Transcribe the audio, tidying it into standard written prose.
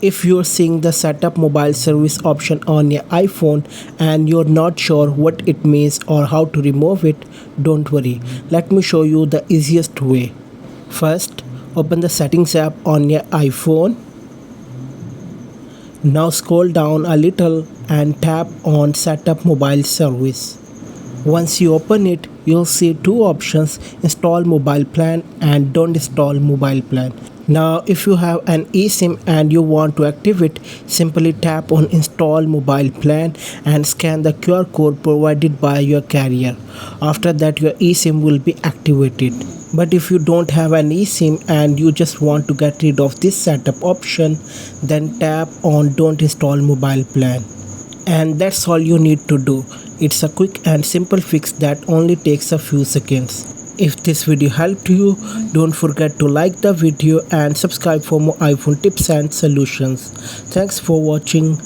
If you're seeing the setup mobile service option on your iPhone and you're not sure what it means or how to remove it, don't worry. Let me show you the easiest way. First, open the settings app on your iPhone. Now scroll down a little and tap on setup mobile service. Once you open it, you'll see two options: install mobile plan and don't install mobile plan. Now if you have an eSIM and you want to activate, simply tap on install mobile plan and scan the QR code provided by your carrier. After that, your eSIM will be activated. But if you don't have an eSIM and you just want to get rid of this setup option, then tap on don't install mobile plan. And that's all you need to do. It's a quick and simple fix that only takes a few seconds. If this video helped you, don't forget to like the video and subscribe for more iPhone tips and solutions. Thanks for watching.